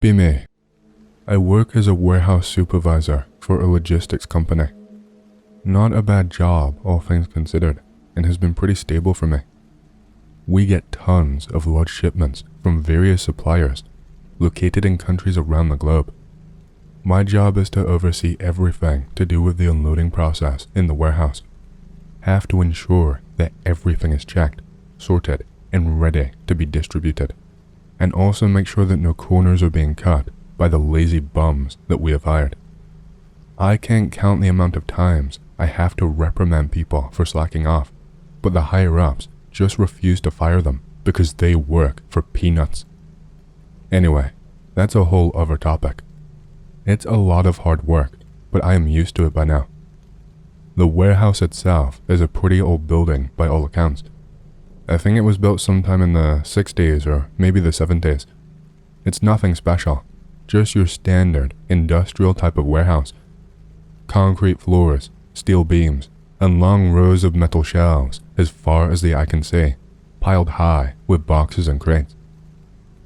Be me. I work as a warehouse supervisor for a logistics company. Not a bad job, all things considered, and has been pretty stable for me. We get tons of large shipments from various suppliers located in countries around the globe. My job is to oversee everything to do with the unloading process in the warehouse. Have to ensure that everything is checked, sorted, and ready to be distributed, and also make sure that no corners are being cut by the lazy bums that we have hired. I can't count the amount of times I have to reprimand people for slacking off, but the higher-ups just refuse to fire them because they work for peanuts. Anyway, that's a whole other topic. It's a lot of hard work, but I am used to it by now. The warehouse itself is a pretty old building by all accounts. I think it was built sometime in the 60s or maybe the 70s. It's nothing special, just your standard industrial type of warehouse. Concrete floors, steel beams, and long rows of metal shelves as far as the eye can see, piled high with boxes and crates.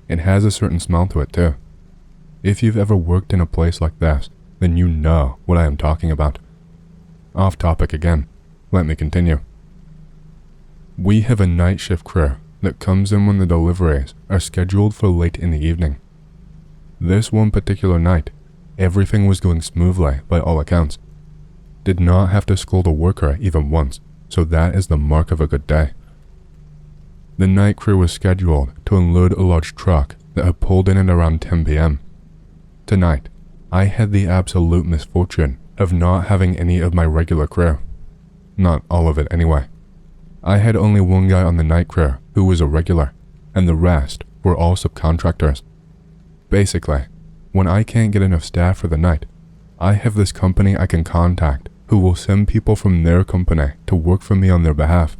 It has a certain smell to it too. If you've ever worked in a place like this, then you know what I am talking about. Off topic again, let me continue. We have a night shift crew that comes in when the deliveries are scheduled for late in the evening. This one particular night, everything was going smoothly by all accounts. Did not have to scold a worker even once, so that is the mark of a good day. The night crew was scheduled to unload a large truck that had pulled in at around 10 p.m. Tonight, I had the absolute misfortune of not having any of my regular crew. Not all of it anyway. I had only one guy on the night crew who was a regular, and the rest were all subcontractors. Basically, when I can't get enough staff for the night, I have this company I can contact who will send people from their company to work for me on their behalf.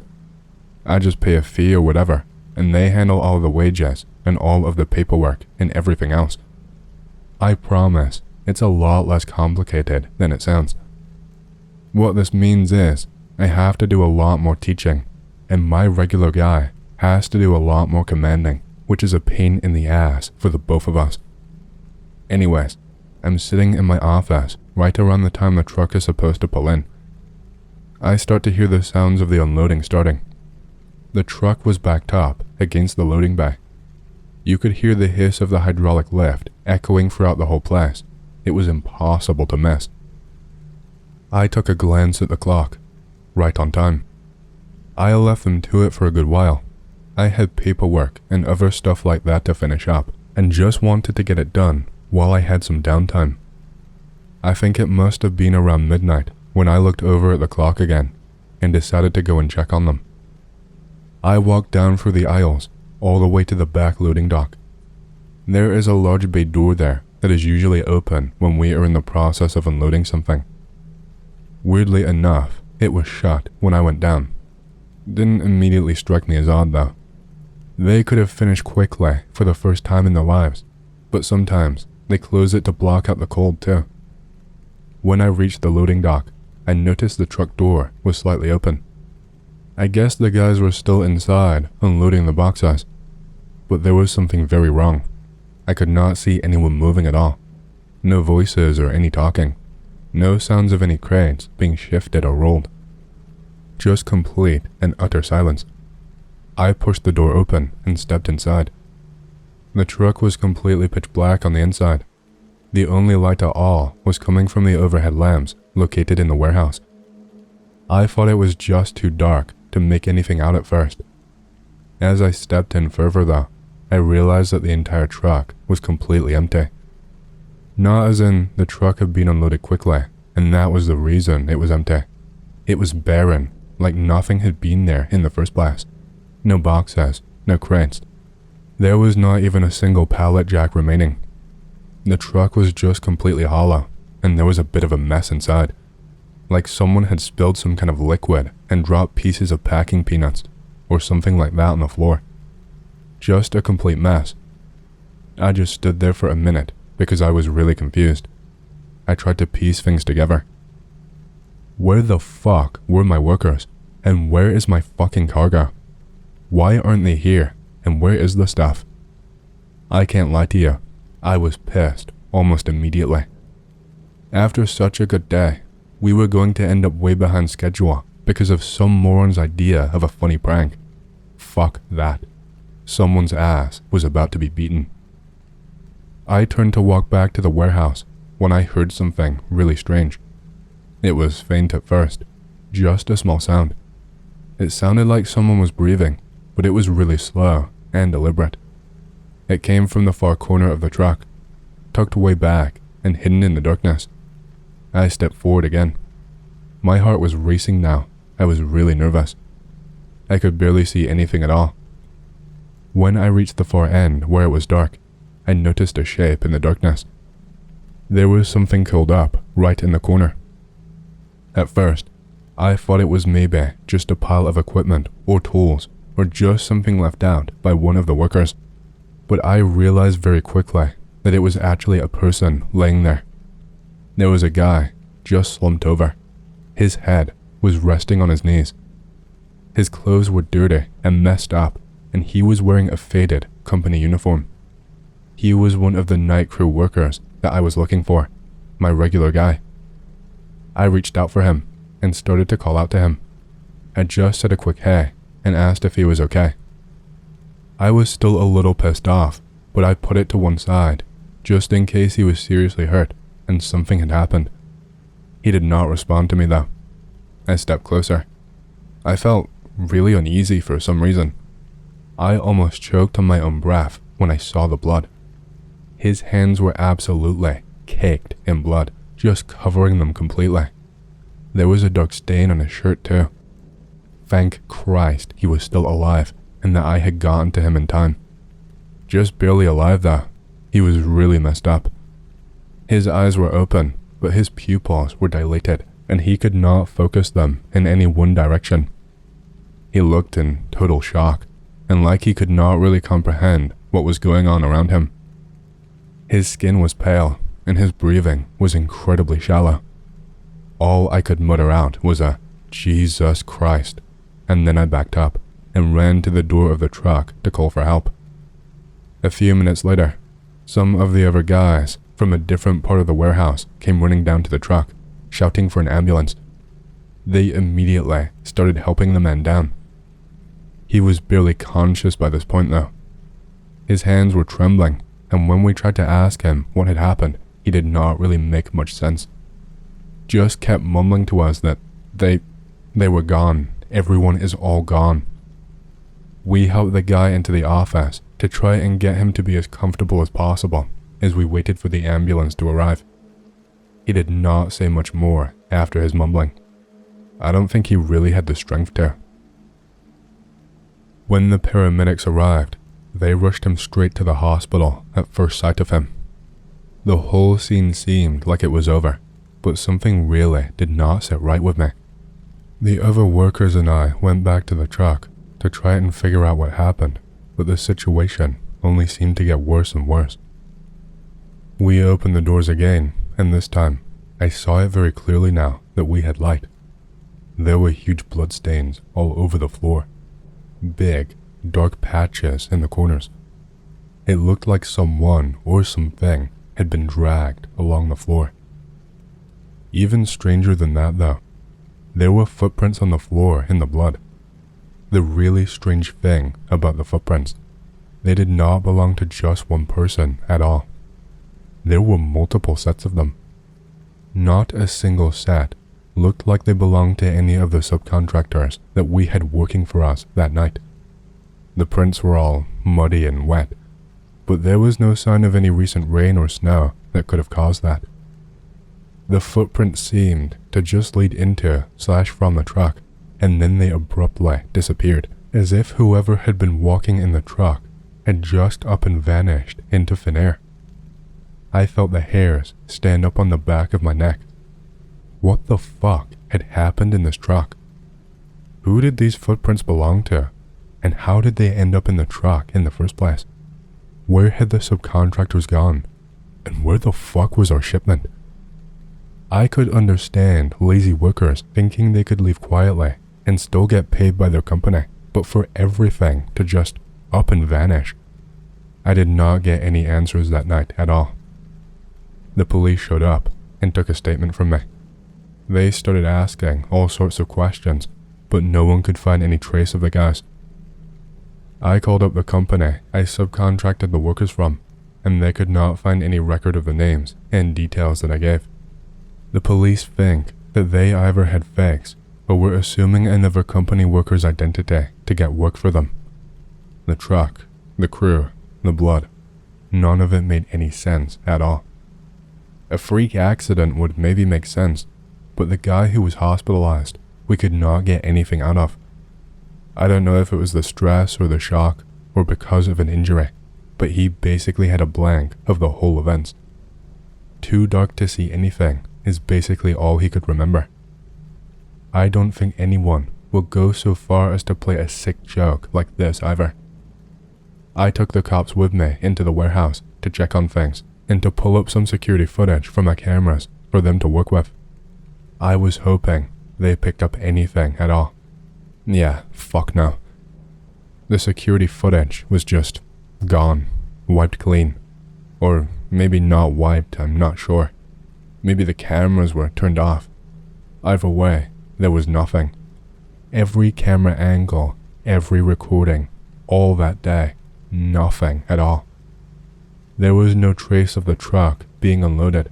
I just pay a fee or whatever, and they handle all the wages and all of the paperwork and everything else. I promise, it's a lot less complicated than it sounds. What this means is, I have to do a lot more teaching, and my regular guy has to do a lot more commanding, which is a pain in the ass for the both of us. Anyways, I'm sitting in my office right around the time the truck is supposed to pull in. I start to hear the sounds of the unloading starting. The truck was backed up against the loading bay. You could hear the hiss of the hydraulic lift echoing throughout the whole place. It was impossible to miss. I took a glance at the clock. Right on time. I left them to it for a good while. I had paperwork and other stuff like that to finish up, and just wanted to get it done while I had some downtime. I think it must have been around midnight when I looked over at the clock again and decided to go and check on them. I walked down through the aisles all the way to the back loading dock. There is a large bay door there that is usually open when we are in the process of unloading something. Weirdly enough, it was shut when I went down. Didn't immediately strike me as odd though. They could have finished quickly for the first time in their lives, but sometimes they close it to block out the cold too. When I reached the loading dock, I noticed the truck door was slightly open. I guess the guys were still inside unloading the boxes, but there was something very wrong. I could not see anyone moving at all. No voices or any talking. No sounds of any crates being shifted or rolled. Just complete and utter silence. I pushed the door open and stepped inside. The truck was completely pitch black on the inside. The only light at all was coming from the overhead lamps located in the warehouse. I thought it was just too dark to make anything out at first. As I stepped in further though, I realized that the entire truck was completely empty. Not as in the truck had been unloaded quickly, and that was the reason it was empty. It was barren, like nothing had been there in the first place. No boxes, no crates. There was not even a single pallet jack remaining. The truck was just completely hollow, and there was a bit of a mess inside. Like someone had spilled some kind of liquid and dropped pieces of packing peanuts, or something like that on the floor. Just a complete mess. I just stood there for a minute because I was really confused. I tried to piece things together. Where the fuck were my workers? And where is my fucking cargo? Why aren't they here? And where is the stuff? I can't lie to you. I was pissed almost immediately. After such a good day, we were going to end up way behind schedule because of some moron's idea of a funny prank. Fuck that. Someone's ass was about to be beaten. I turned to walk back to the warehouse when I heard something really strange. It was faint at first, just a small sound. It sounded like someone was breathing, but it was really slow and deliberate. It came from the far corner of the truck, tucked way back and hidden in the darkness. I stepped forward again. My heart was racing now. I was really nervous. I could barely see anything at all. When I reached the far end where it was dark, I noticed a shape in the darkness. There was something curled up right in the corner. At first, I thought it was maybe just a pile of equipment or tools or just something left out by one of the workers, but I realized very quickly that it was actually a person laying there. There was a guy just slumped over. His head was resting on his knees. His clothes were dirty and messed up, and he was wearing a faded company uniform. He was one of the night crew workers that I was looking for, my regular guy. I reached out for him and started to call out to him. I just said a quick hey and asked if he was okay. I was still a little pissed off, but I put it to one side, just in case he was seriously hurt and something had happened. He did not respond to me though. I stepped closer. I felt really uneasy for some reason. I almost choked on my own breath when I saw the blood. His hands were absolutely caked in blood, just covering them completely. There was a dark stain on his shirt too. Thank Christ he was still alive and that I had gotten to him in time. Just barely alive though. He was really messed up. His eyes were open, but his pupils were dilated and he could not focus them in any one direction. He looked in total shock and like he could not really comprehend what was going on around him. His skin was pale and his breathing was incredibly shallow. All I could mutter out was a Jesus Christ, and then I backed up and ran to the door of the truck to call for help. A few minutes later, some of the other guys from a different part of the warehouse came running down to the truck, shouting for an ambulance. They immediately started helping the man down. He was barely conscious by this point though. His hands were trembling, and when we tried to ask him what had happened, he did not really make much sense. Just kept mumbling to us that they were gone, everyone is all gone. We helped the guy into the office to try and get him to be as comfortable as possible as we waited for the ambulance to arrive. He did not say much more after his mumbling. I don't think he really had the strength to. When the paramedics arrived, they rushed him straight to the hospital at first sight of him. The whole scene seemed like it was over, but something really did not sit right with me. The other workers and I went back to the truck to try and figure out what happened, but the situation only seemed to get worse and worse. We opened the doors again, and this time, I saw it very clearly now that we had light. There were huge blood stains all over the floor. Big, dark patches in the corners. It looked like someone or something had been dragged along the floor. Even stranger than that though, there were footprints on the floor in the blood. The really strange thing about the footprints, they did not belong to just one person at all. There were multiple sets of them. Not a single set looked like they belonged to any of the subcontractors that we had working for us that night. The prints were all muddy and wet, but there was no sign of any recent rain or snow that could have caused that. The footprints seemed to just lead into / from the truck, and then they abruptly disappeared, as if whoever had been walking in the truck had just up and vanished into thin air. I felt the hairs stand up on the back of my neck. What the fuck had happened in this truck? Who did these footprints belong to? And how did they end up in the truck in the first place? Where had the subcontractors gone? And where the fuck was our shipment? I could understand lazy workers thinking they could leave quietly and still get paid by their company, but for everything to just up and vanish. I did not get any answers that night at all. The police showed up and took a statement from me. They started asking all sorts of questions, but no one could find any trace of the guys. I called up the company I subcontracted the workers from, and they could not find any record of the names and details that I gave. The police think that they either had fakes or were assuming another company worker's identity to get work for them. The truck, the crew, the blood, none of it made any sense at all. A freak accident would maybe make sense, but the guy who was hospitalized, we could not get anything out of. I don't know if it was the stress or the shock or because of an injury, but he basically had a blank of the whole events. Too dark to see anything is basically all he could remember. I don't think anyone will go so far as to play a sick joke like this either. I took the cops with me into the warehouse to check on things and to pull up some security footage from my cameras for them to work with. I was hoping they picked up anything at all. Yeah, fuck no. The security footage was just gone, wiped clean. Or maybe not wiped, I'm not sure. Maybe the cameras were turned off. Either way, there was nothing. Every camera angle, every recording, all that day, nothing at all. There was no trace of the truck being unloaded,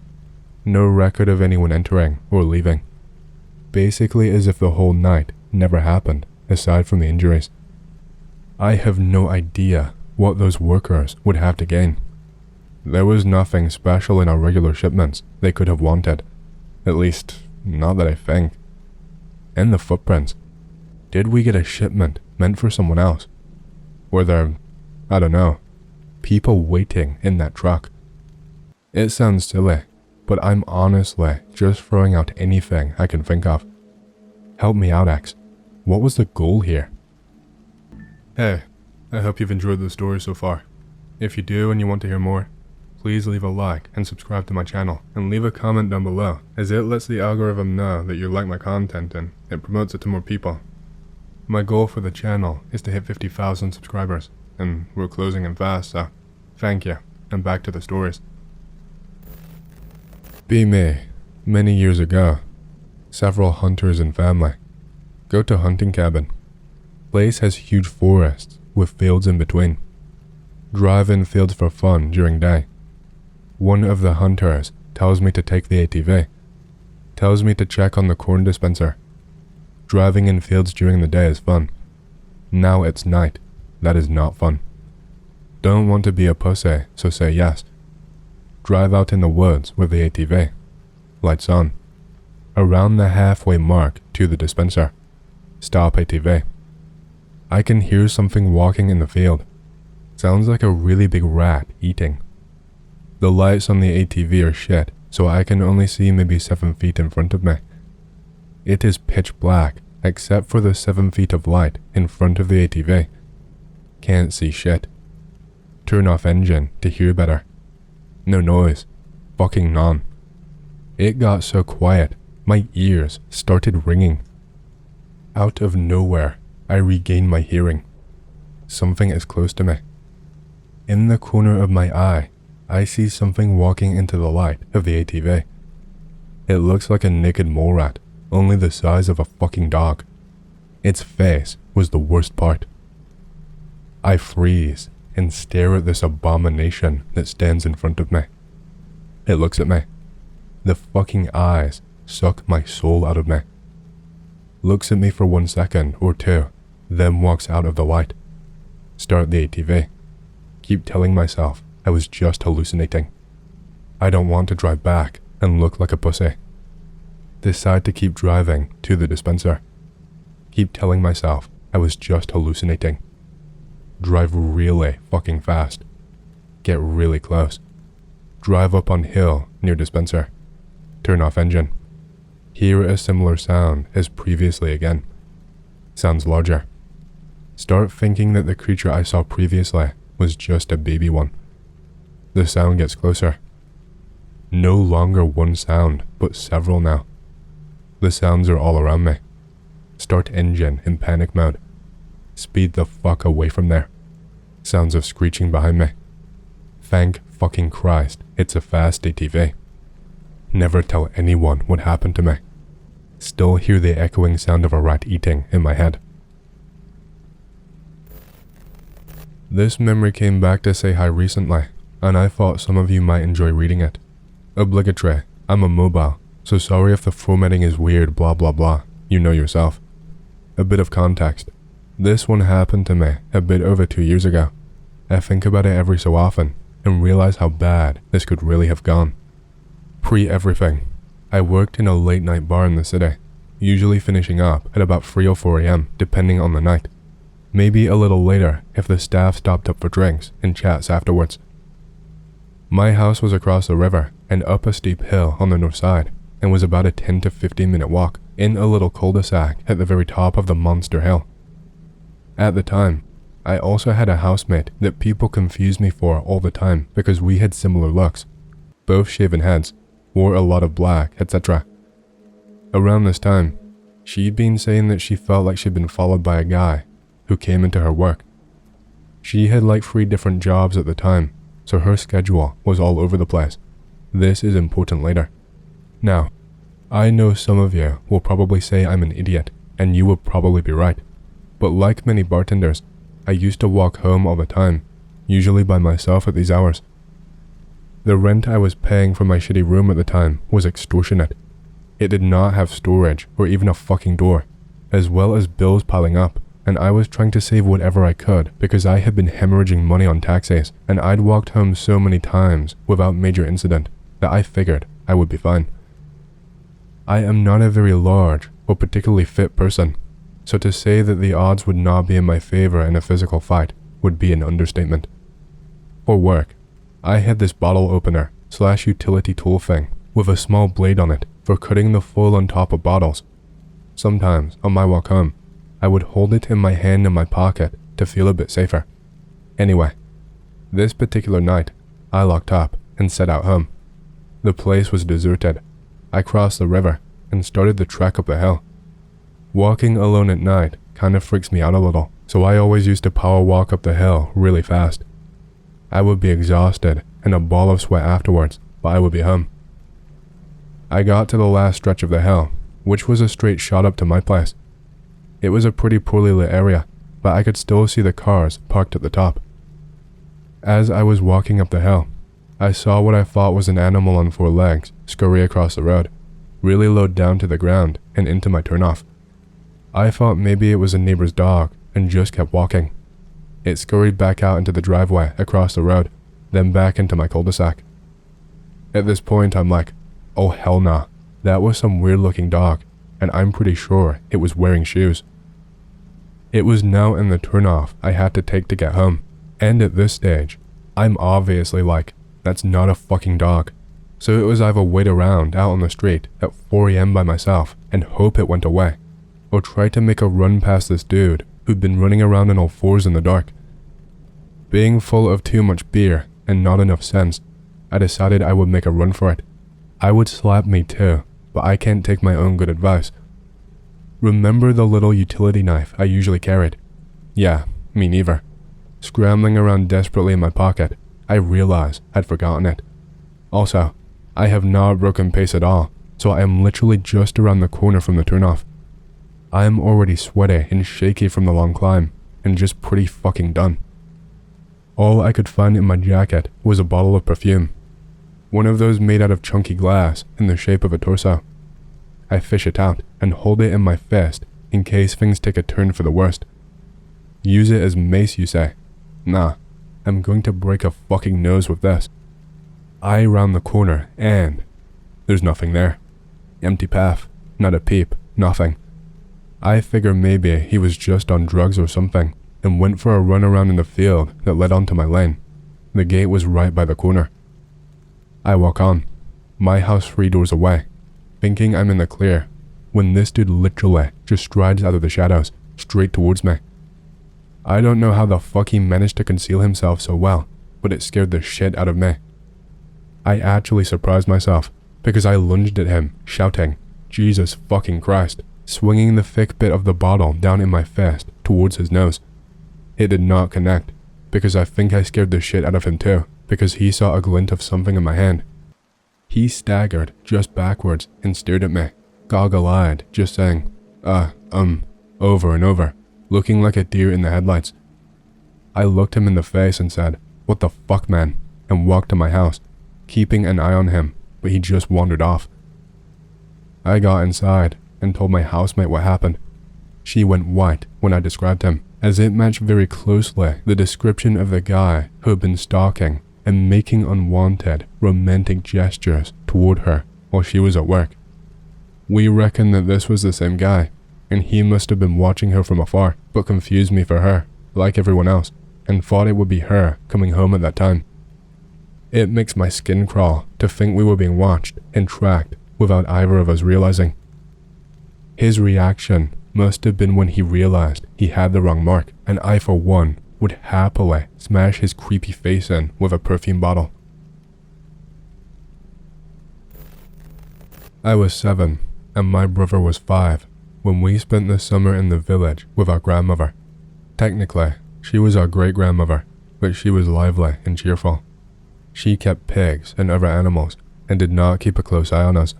no record of anyone entering or leaving. Basically as if the whole night never happened, aside from the injuries. I have no idea what those workers would have to gain. There was nothing special in our regular shipments they could have wanted, at least not that I think. And the footprints. Did we get a shipment meant for someone else? Were there, I don't know, people waiting in that truck? It sounds silly, but I'm honestly just throwing out anything I can think of. Help me out, X. What was the goal here? Hey, I hope you've enjoyed the story so far. If you do and you want to hear more, please leave a like and subscribe to my channel, and leave a comment down below, as it lets the algorithm know that you like my content and it promotes it to more people. My goal for the channel is to hit 50,000 subscribers, and we're closing in fast, so thank you, and back to the stories. Be me, many years ago, several hunters and family, go to hunting cabin. Place has huge forests with fields in between. Drive in fields for fun during day. One of the hunters tells me to take the ATV, tells me to check on the corn dispenser. Driving in fields during the day is fun. Now it's night, that is not fun. Don't want to be a pussy, so say yes. Drive out in the woods with the ATV. Lights on. Around the halfway mark to the dispenser. Stop ATV. I can hear something walking in the field. Sounds like a really big rat eating. The lights on the ATV are shit, so I can only see maybe 7 feet in front of me. It is pitch black, except for the 7 feet of light in front of the ATV. Can't see shit. Turn off engine to hear better. No noise. Fucking none. It got so quiet, my ears started ringing. Out of nowhere, I regain my hearing. Something is close to me. In the corner of my eye, I see something walking into the light of the ATV. It looks like a naked mole rat, only the size of a fucking dog. Its face was the worst part. I freeze and stare at this abomination that stands in front of me. It looks at me. The fucking eyes suck my soul out of me. Looks at me for 1 second or two, then walks out of the light. Start the ATV. Keep telling myself I was just hallucinating. I don't want to drive back and look like a pussy. Decide to keep driving to the dispenser. Keep telling myself I was just hallucinating. Drive really fucking fast. Get really close. Drive up on hill near dispenser. Turn off engine. Hear a similar sound as previously again. Sounds larger. Start thinking that the creature I saw previously was just a baby one. The sound gets closer. No longer one sound, but several now. The sounds are all around me. Start engine in panic mode. Speed the fuck away from there. Sounds of screeching behind me. Thank fucking Christ, it's a fast ATV. Never tell anyone what happened to me. Still hear the echoing sound of a rat eating in my head. This memory came back to say hi recently, and I thought some of you might enjoy reading it. Obligatory, I'm a mobile, so sorry if the formatting is weird blah blah blah, you know yourself. A bit of context. This one happened to me a bit over 2 years ago. I think about it every so often, and realize how bad this could really have gone. Pre-everything, I worked in a late night bar in the city, usually finishing up at about 3 or 4 AM depending on the night. Maybe a little later if the staff stopped up for drinks and chats afterwards. My house was across the river and up a steep hill on the north side, and was about a 10 to 15 minute walk in a little cul-de-sac at the very top of the monster hill. At the time, I also had a housemate that people confused me for all the time because we had similar looks, both shaven heads, wore a lot of black, etc. Around this time, she'd been saying that she felt like she'd been followed by a guy who came into her work. She had like 3 different jobs at the time, so her schedule was all over the place. This is important later. Now, I know some of you will probably say I'm an idiot, and you will probably be right, but like many bartenders, I used to walk home all the time, usually by myself at these hours. The rent I was paying for my shitty room at the time was extortionate. It did not have storage or even a fucking door, as well as bills piling up, and I was trying to save whatever I could because I had been hemorrhaging money on taxis, and I'd walked home so many times without major incident that I figured I would be fine. I am not a very large or particularly fit person, so to say that the odds would not be in my favor in a physical fight would be an understatement. For work, I had this bottle opener / utility tool thing with a small blade on it for cutting the foil on top of bottles. Sometimes, on my walk home, I would hold it in my hand in my pocket to feel a bit safer. Anyway, this particular night, I locked up and set out home. The place was deserted. I crossed the river and started the trek up the hill. Walking alone at night kind of freaks me out a little, so I always used to power walk up the hill really fast. I would be exhausted and a ball of sweat afterwards, but I would be home. I got to the last stretch of the hill, which was a straight shot up to my place. It was a pretty poorly lit area, but I could still see the cars parked at the top. As I was walking up the hill, I saw what I thought was an animal on 4 legs scurry across the road, really low down to the ground and into my turnoff. I thought maybe it was a neighbor's dog and just kept walking. It scurried back out into the driveway across the road, then back into my cul-de-sac. At this point I'm like, oh hell nah, that was some weird looking dog, and I'm pretty sure it was wearing shoes. It was now in the turnoff I had to take to get home, and at this stage, I'm obviously like, that's not a fucking dog. So it was either wait around out on the street at 4 AM by myself and hope it went away, or try to make a run past this dude who'd been running around on all 4s in the dark. Being full of too much beer and not enough sense, I decided I would make a run for it. I would slap me too, but I can't take my own good advice. Remember the little utility knife I usually carried? Yeah, me neither. Scrambling around desperately in my pocket, I realized I'd forgotten it. Also, I have not broken pace at all, so I am literally just around the corner from the turnoff. I am already sweaty and shaky from the long climb, and just pretty fucking done. All I could find in my jacket was a bottle of perfume, one of those made out of chunky glass in the shape of a torso. I fish it out and hold it in my fist in case things take a turn for the worst. Use it as mace, you say? Nah, I'm going to break a fucking nose with this. I round the corner and there's nothing there. Empty path, not a peep, nothing. I figure maybe he was just on drugs or something and went for a run around in the field that led onto my lane. The gate was right by the corner. I walk on, my house 3 doors away, thinking I'm in the clear, when this dude literally just strides out of the shadows, straight towards me. I don't know how the fuck he managed to conceal himself so well, but it scared the shit out of me. I actually surprised myself, because I lunged at him, shouting, Jesus fucking Christ, swinging the thick bit of the bottle down in my fist towards his nose. It did not connect, because I think I scared the shit out of him too, because he saw a glint of something in my hand. He staggered just backwards and stared at me, goggle-eyed, just saying, over and over, looking like a deer in the headlights. I looked him in the face and said, "What the fuck, man?" and walked to my house, keeping an eye on him, but he just wandered off. I got inside and told my housemate what happened. She went white when I described him, as it matched very closely the description of the guy who had been stalking and making unwanted, romantic gestures toward her while she was at work. We reckoned that this was the same guy, and he must have been watching her from afar, but confused me for her, like everyone else, and thought it would be her coming home at that time. It makes my skin crawl to think we were being watched and tracked without either of us realizing. His reaction must have been when he realized he had the wrong mark, and I for one would happily smash his creepy face in with a perfume bottle. I was 7 and my brother was 5 when we spent the summer in the village with our grandmother. Technically, she was our great-grandmother, but she was lively and cheerful. She kept pigs and other animals and did not keep a close eye on us.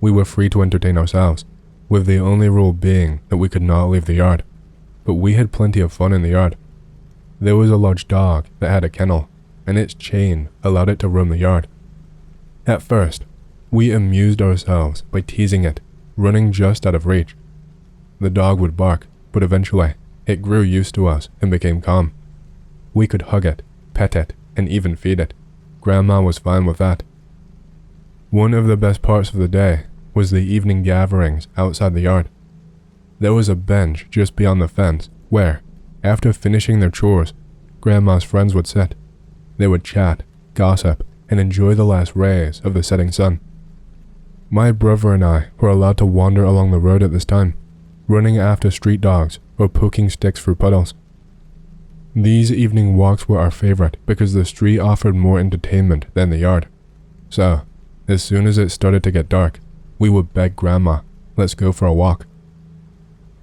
We were free to entertain ourselves, with the only rule being that we could not leave the yard, but we had plenty of fun in the yard. There was a large dog that had a kennel, and its chain allowed it to roam the yard. At first, we amused ourselves by teasing it, running just out of reach. The dog would bark, but eventually, it grew used to us and became calm. We could hug it, pet it, and even feed it. Grandma was fine with that. One of the best parts of the day was the evening gatherings outside the yard. There was a bench just beyond the fence where, after finishing their chores, Grandma's friends would sit. They would chat, gossip, and enjoy the last rays of the setting sun. My brother and I were allowed to wander along the road at this time, running after street dogs or poking sticks through puddles. These evening walks were our favorite because the street offered more entertainment than the yard. So, as soon as it started to get dark, we would beg Grandma, "Let's go for a walk."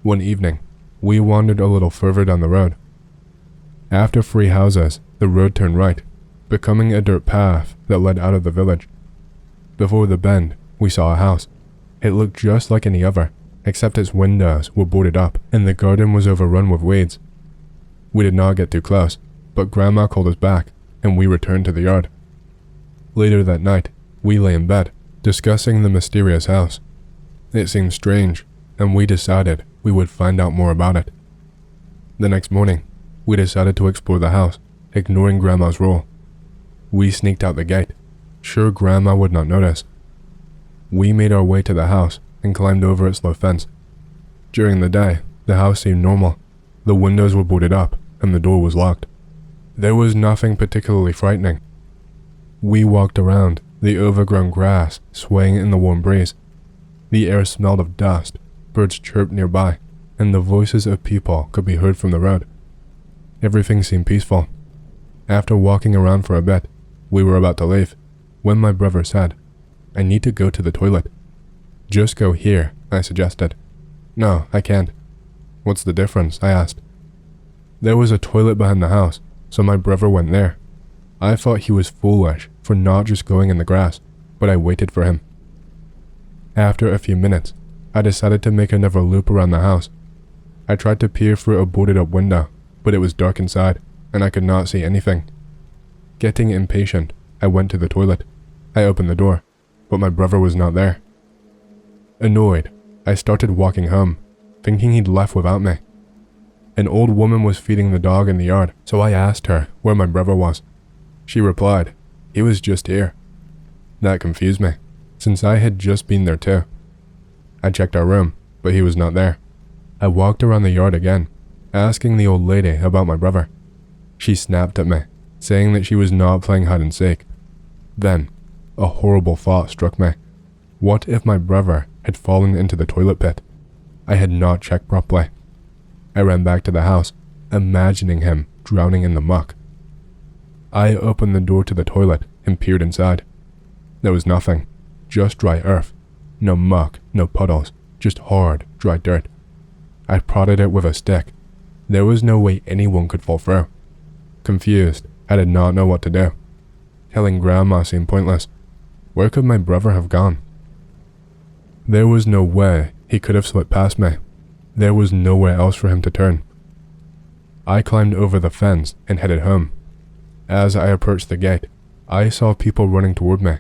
One evening, we wandered a little further down the road. After 3 houses, the road turned right, becoming a dirt path that led out of the village. Before the bend, we saw a house. It looked just like any other, except its windows were boarded up and the garden was overrun with weeds. We did not get too close, but Grandma called us back, and we returned to the yard. Later that night, we lay in bed, discussing the mysterious house. It seemed strange, and we decided we would find out more about it. The next morning, we decided to explore the house, ignoring Grandma's rule. We sneaked out the gate, sure Grandma would not notice. We made our way to the house and climbed over its low fence. During the day, the house seemed normal. The windows were boarded up, and the door was locked. There was nothing particularly frightening. We walked around, the overgrown grass swaying in the warm breeze. The air smelled of dust, birds chirped nearby, and the voices of people could be heard from the road. Everything seemed peaceful. After walking around for a bit, we were about to leave, when my brother said, "I need to go to the toilet." "Just go here," I suggested. "No, I can't." "What's the difference?" I asked. There was a toilet behind the house, so my brother went there. I thought he was foolish for not just going in the grass, but I waited for him. After a few minutes, I decided to make another loop around the house. I tried to peer through a boarded-up window, but it was dark inside, and I could not see anything. Getting impatient, I went to the toilet. I opened the door, but my brother was not there. Annoyed, I started walking home, thinking he'd left without me. An old woman was feeding the dog in the yard, so I asked her where my brother was. She replied, "He was just here." That confused me, since I had just been there too. I checked our room, but he was not there. I walked around the yard again, asking the old lady about my brother. She snapped at me, saying that she was not playing hide and seek. Then, a horrible thought struck me. What if my brother had fallen into the toilet pit? I had not checked properly. I ran back to the house, imagining him drowning in the muck. I opened the door to the toilet and peered inside. There was nothing, just dry earth. No muck, no puddles, just hard, dry dirt. I prodded it with a stick. There was no way anyone could fall through. Confused, I did not know what to do. Killing Grandma seemed pointless. Where could my brother have gone? There was no way he could have slipped past me. There was nowhere else for him to turn. I climbed over the fence and headed home. As I approached the gate, I saw people running toward me,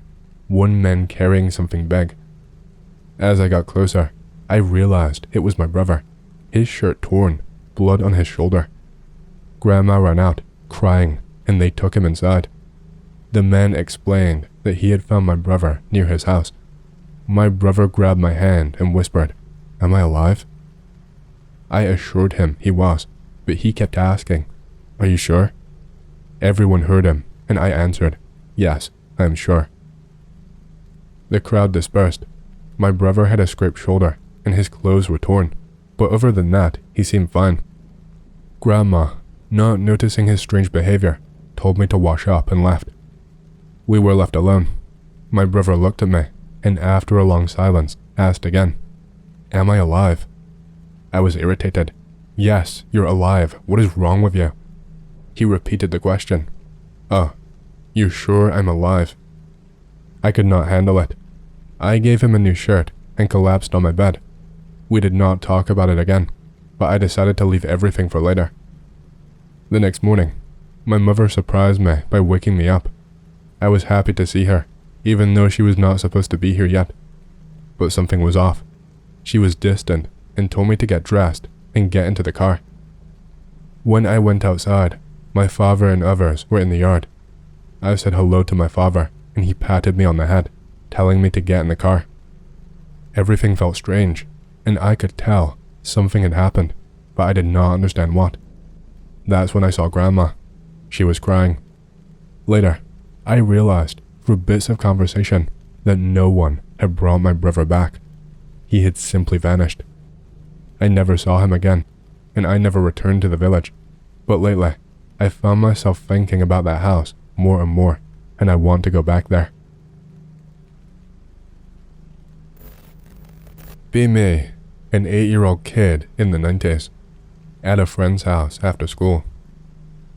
one man carrying something big. As I got closer, I realized it was my brother, his shirt torn, blood on his shoulder. Grandma ran out, crying, and they took him inside. The man explained that he had found my brother near his house. My brother grabbed my hand and whispered, "Am I alive?" I assured him he was, but he kept asking, "Are you sure?" Everyone heard him, and I answered, "Yes, I am sure." The crowd dispersed. My brother had a scraped shoulder, and his clothes were torn, but other than that, he seemed fine. Grandma, not noticing his strange behavior, told me to wash up and left. We were left alone. My brother looked at me, and after a long silence, asked again, "Am I alive?" I was irritated. "Yes, you're alive. What is wrong with you?" He repeated the question. "Oh, you sure I'm alive?" I could not handle it. I gave him a new shirt and collapsed on my bed. We did not talk about it again, but I decided to leave everything for later. The next morning, my mother surprised me by waking me up. I was happy to see her, even though she was not supposed to be here yet. But something was off. She was distant and told me to get dressed and get into the car. When I went outside, my father and others were in the yard. I said hello to my father, and he patted me on the head, telling me to get in the car. Everything felt strange, and I could tell something had happened, but I did not understand what. That's when I saw Grandma. She was crying. Later, I realized through bits of conversation that no one had brought my brother back. He had simply vanished. I never saw him again, and I never returned to the village. But lately, I found myself thinking about that house more and more, and I want to go back there. Be me, an 8-year-old kid in the 90s, at a friend's house after school.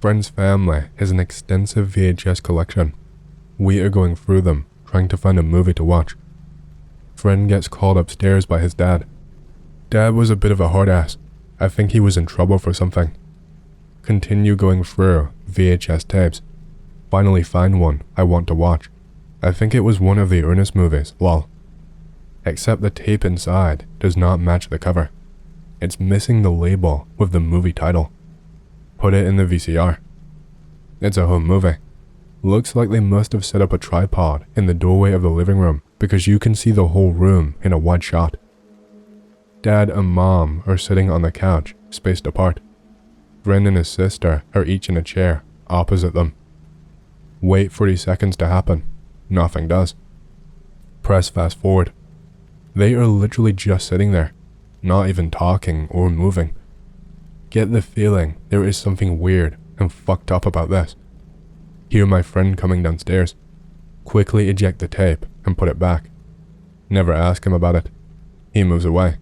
Friend's family has an extensive VHS collection. We are going through them, trying to find a movie to watch. Friend gets called upstairs by his dad. Dad was a bit of a hard ass. I think he was in trouble for something. Continue going through VHS tapes. Finally find one I want to watch. I think it was one of the Ernest movies, lol. Except the tape inside does not match the cover. It's missing the label with the movie title. Put it in the VCR. It's a home movie. Looks like they must have set up a tripod in the doorway of the living room because you can see the whole room in a wide shot. Dad and Mom are sitting on the couch, spaced apart. Friend and his sister are each in a chair, opposite them. Wait 40 seconds to happen. Nothing does. Press fast forward. They are literally just sitting there, not even talking or moving. Get the feeling there is something weird and fucked up about this. Hear my friend coming downstairs. Quickly eject the tape and put it back. Never ask him about it. He moves away.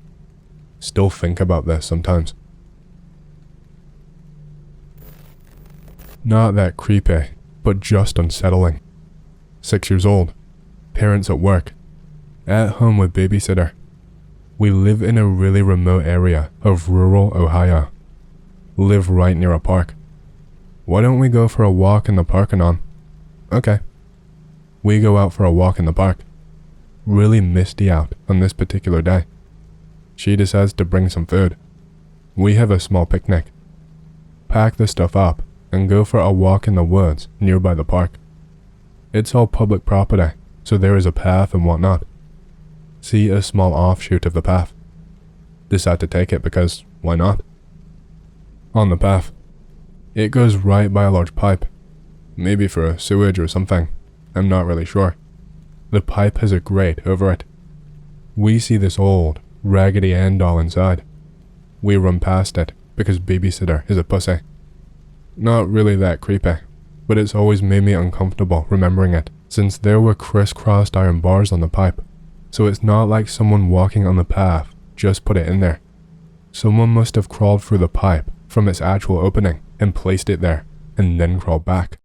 Still think about this sometimes. Not that creepy, but just unsettling. 6 years old. Parents at work. At home with babysitter. We live in a really remote area of rural Ohio. Live right near a park. Why don't we go for a walk in the park, Anon? Okay. We go out for a walk in the park. Really misty out on this particular day. She decides to bring some food. We have a small picnic. Pack the stuff up and go for a walk in the woods nearby the park. It's all public property, so there is a path and whatnot. See a small offshoot of the path. Decide to take it because why not? On the path. It goes right by a large pipe. Maybe for a sewage or something. I'm not really sure. The pipe has a grate over it. We see this old, Raggedy Ann doll inside. We run past it because babysitter is a pussy. Not really that creepy, but it's always made me uncomfortable remembering it, since there were crisscrossed iron bars on the pipe. So it's not like someone walking on the path just put it in there. Someone must have crawled through the pipe from its actual opening and placed it there, and then crawled back.